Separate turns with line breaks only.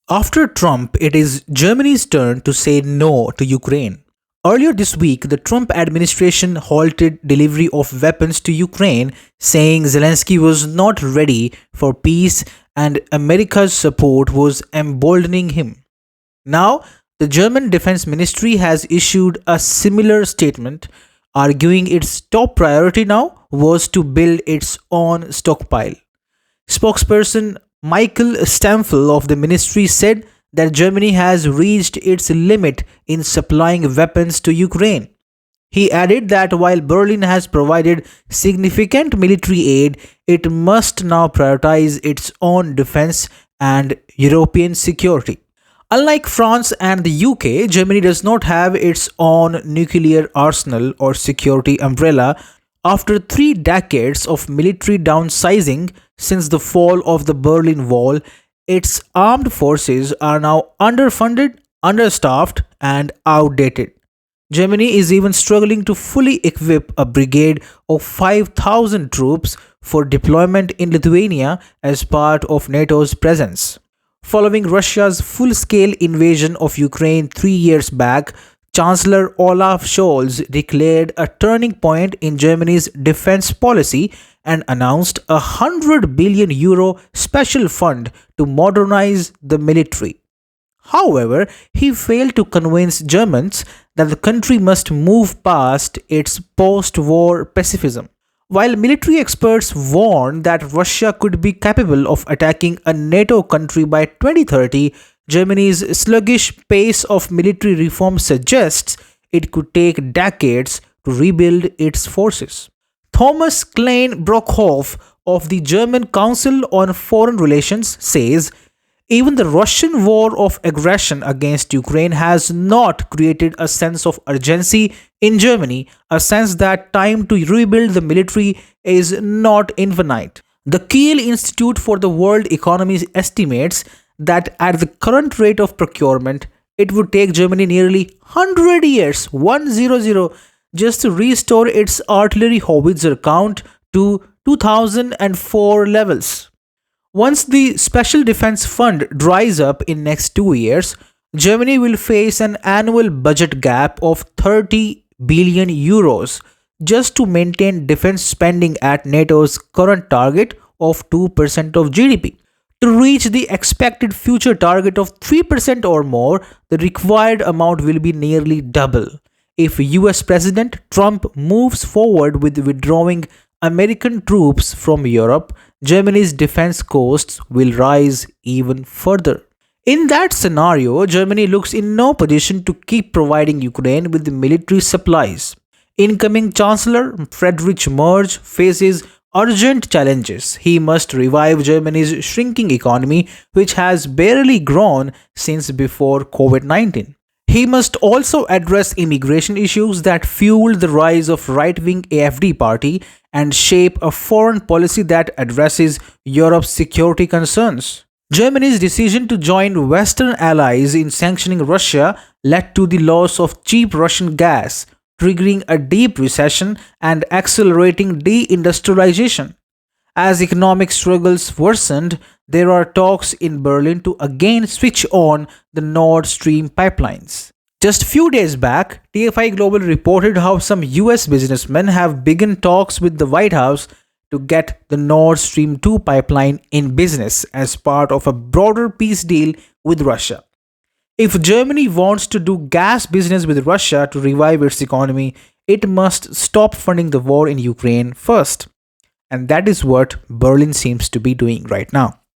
After Trump, it is Germany's turn to say no to Ukraine. Earlier this week, the Trump administration halted delivery of weapons to Ukraine, saying Zelensky was not ready for peace and America's support was emboldening him. Now, the German Defense Ministry has issued a similar statement, arguing its top priority now was to build its own stockpile. Spokesperson Michael Stamfel of the ministry said that Germany has reached its limit in supplying weapons to Ukraine. He added that while Berlin has provided significant military aid, it must now prioritize its own defense and European security. Unlike France and the UK, Germany does not have its own nuclear arsenal or security umbrella after 3 decades of military downsizing since the fall of the Berlin Wall. Its armed forces are now underfunded, understaffed, and outdated. Germany is even struggling to fully equip a brigade of 5,000 troops for deployment in Lithuania as part of NATO's presence. Following Russia's full scale invasion of Ukraine 3 years back, Chancellor Olaf Scholz declared a turning point in Germany's defense policy and announced a €100 billion special fund to modernize the military. However, he failed to convince Germans that the country must move past its post war pacifism. While military experts warn that Russia could be capable of attacking a NATO country by 2030, Germany's sluggish pace of military reform suggests it could take decades to rebuild its forces. Thomas Klein Brockhoff of the German Council on Foreign Relations says even the Russian war of aggression against Ukraine has not created a sense of urgency in Germany, a sense that time to rebuild the military is not infinite. The Kiel Institute for the World Economy estimates that at the current rate of procurement, it would take Germany nearly 100 years, 100, just to restore its artillery howitzer count to 2004 levels. Once the Special Defense Fund dries up in next 2 years, Germany will face an annual budget gap of €30 billion just to maintain defense spending at NATO's current target of 2% of GDP. To reach the expected future target of 3% or more, the required amount will be nearly double. If US President Trump moves forward with withdrawing American troops from Europe, Germany's defense costs will rise even further. In that scenario, Germany looks in no position to keep providing Ukraine with the military supplies. Incoming Chancellor Friedrich Merz faces urgent challenges. He must revive Germany's shrinking economy, which has barely grown since before COVID-19. He must also address immigration issues that fueled the rise of right-wing AfD party and shape a foreign policy that addresses Europe's security concerns. Germany's decision to join Western allies in sanctioning Russia led to the loss of cheap Russian gas, triggering a deep recession and accelerating deindustrialization. As economic struggles worsened, there are talks in Berlin to again switch on the Nord Stream pipelines. Just few days back, TFI Global reported how some US businessmen have begun talks with the White House to get the Nord Stream 2 pipeline in business as part of a broader peace deal with Russia. If Germany wants to do gas business with Russia to revive its economy, it must stop funding the war in Ukraine first. And that is what Berlin seems to be doing right now.